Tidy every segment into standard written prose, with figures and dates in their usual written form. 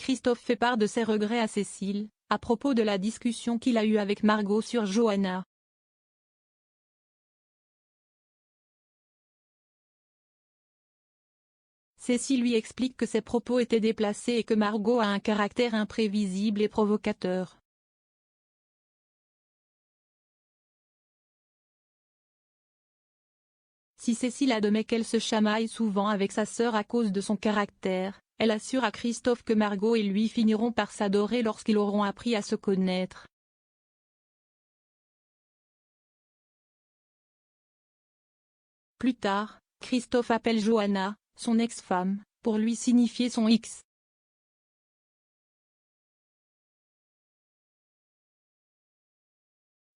Christophe fait part de ses regrets à Cécile, à propos de la discussion qu'il a eue avec Margot sur Johanna. Cécile lui explique que ses propos étaient déplacés et que Margot a un caractère imprévisible et provocateur. Si Cécile admet qu'elle se chamaille souvent avec sa sœur à cause de son caractère, elle assure à Christophe que Margot et lui finiront par s'adorer lorsqu'ils auront appris à se connaître. Plus tard, Christophe appelle Johanna, son ex-femme, pour lui signifier son X.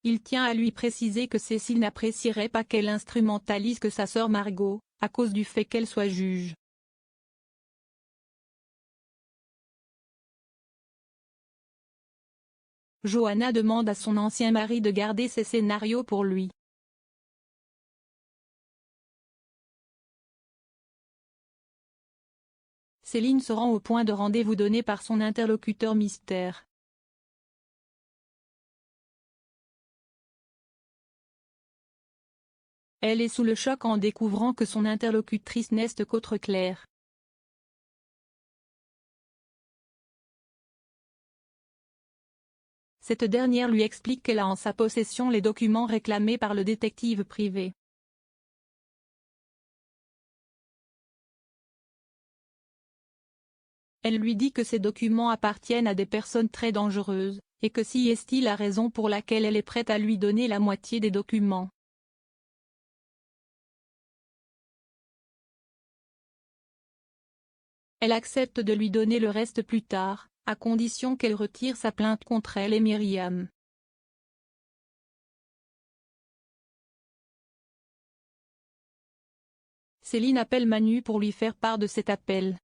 Il tient à lui préciser que Cécile n'apprécierait pas qu'elle instrumentalise que sa sœur Margot, à cause du fait qu'elle soit juge. Johanna demande à son ancien mari de garder ses scénarios pour lui. Céline se rend au point de rendez-vous donné par son interlocuteur mystère. Elle est sous le choc en découvrant que son interlocutrice n'est qu'autre Claire. Cette dernière lui explique qu'elle a en sa possession les documents réclamés par le détective privé. Elle lui dit que ces documents appartiennent à des personnes très dangereuses, et que si est la raison pour laquelle elle est prête à lui donner la moitié des documents. Elle accepte de lui donner le reste plus tard, à condition qu'elle retire sa plainte contre elle et Myriam. Céline appelle Manu pour lui faire part de cet appel.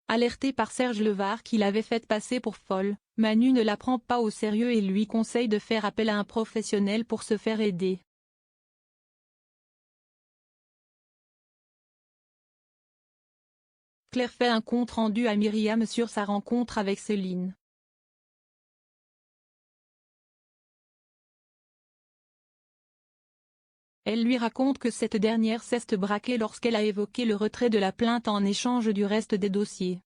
Alerté par Serge Levard qui l'avait faite passer pour folle, Manu ne la prend pas au sérieux et lui conseille de faire appel à un professionnel pour se faire aider. Claire fait un compte-rendu à Myriam sur sa rencontre avec Céline. Elle lui raconte que cette dernière s'est braquée lorsqu'elle a évoqué le retrait de la plainte en échange du reste des dossiers.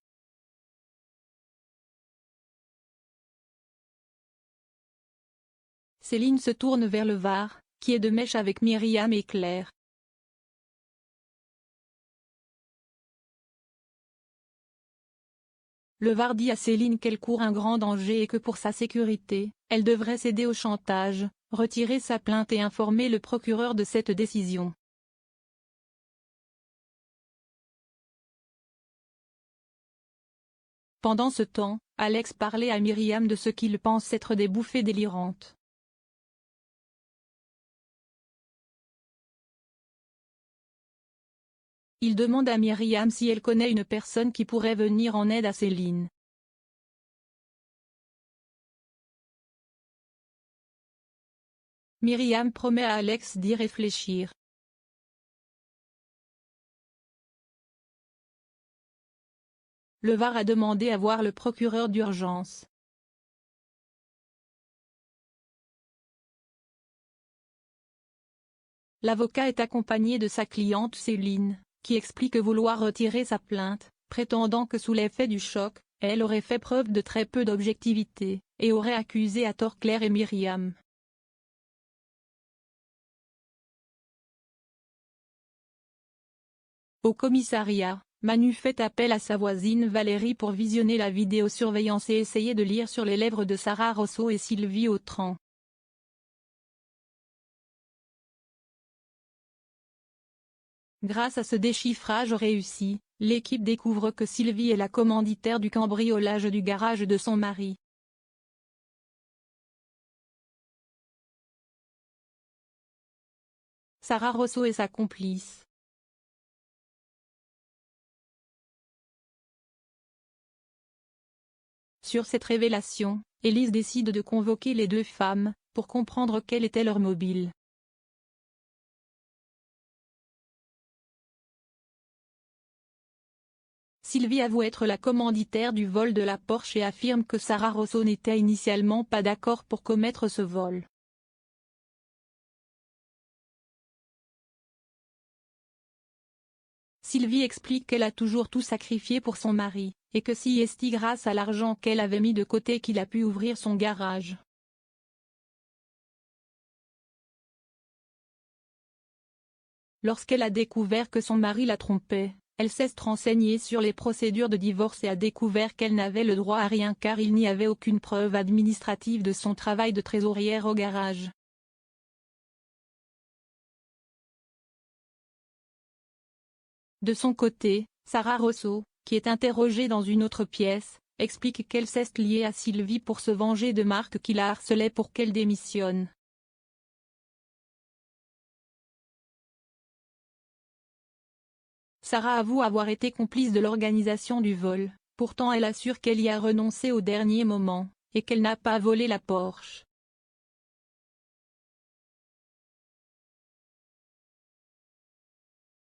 Céline se tourne vers Levard, qui est de mèche avec Myriam et Claire. Levard dit à Céline qu'elle court un grand danger et que pour sa sécurité, elle devrait céder au chantage, retirer sa plainte et informer le procureur de cette décision. Pendant ce temps, Alex parlait à Myriam de ce qu'il pense être des bouffées délirantes. Il demande à Myriam si elle connaît une personne qui pourrait venir en aide à Céline. Myriam promet à Alex d'y réfléchir. Levard a demandé à voir le procureur d'urgence. L'avocat est accompagné de sa cliente Céline, qui explique vouloir retirer sa plainte, prétendant que sous l'effet du choc, elle aurait fait preuve de très peu d'objectivité, et aurait accusé à tort Claire et Myriam. Au commissariat, Manu fait appel à sa voisine Valérie pour visionner la vidéosurveillance et essayer de lire sur les lèvres de Sarah Rosso et Sylvie Autran. Grâce à ce déchiffrage réussi, l'équipe découvre que Sylvie est la commanditaire du cambriolage du garage de son mari. Sarah Rosso est sa complice. Sur cette révélation, Élise décide de convoquer les deux femmes, pour comprendre quel était leur mobile. Sylvie avoue être la commanditaire du vol de la Porsche et affirme que Sara Rosso n'était initialement pas d'accord pour commettre ce vol. Sylvie explique qu'elle a toujours tout sacrifié pour son mari, et que c'est grâce à l'argent qu'elle avait mis de côté qu'il a pu ouvrir son garage. Lorsqu'elle a découvert que son mari la trompait, elle s'est renseignée sur les procédures de divorce et a découvert qu'elle n'avait le droit à rien car il n'y avait aucune preuve administrative de son travail de trésorière au garage. De son côté, Sara Rosso, qui est interrogée dans une autre pièce, explique qu'elle s'est liée à Sylvie pour se venger de Marc qui la harcelait pour qu'elle démissionne. Sara avoue avoir été complice de l'organisation du vol, pourtant elle assure qu'elle y a renoncé au dernier moment, et qu'elle n'a pas volé la Porsche.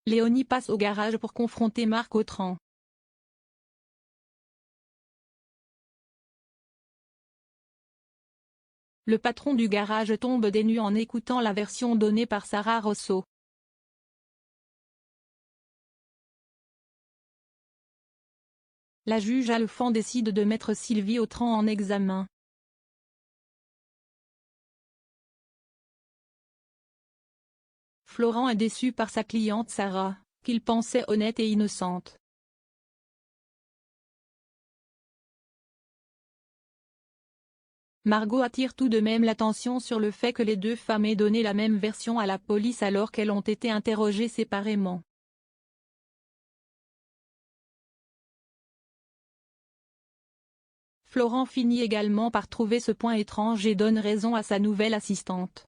Léonie passe au garage pour confronter Marc Autran. Le patron du garage tombe des nues en écoutant la version donnée par Sara Rosso. La juge Alphand décide de mettre Sylvie Autran en examen. Florent est déçu par sa cliente Sara, qu'il pensait honnête et innocente. Margot attire tout de même l'attention sur le fait que les deux femmes aient donné la même version à la police alors qu'elles ont été interrogées séparément. Florent finit également par trouver ce point étrange et donne raison à sa nouvelle assistante.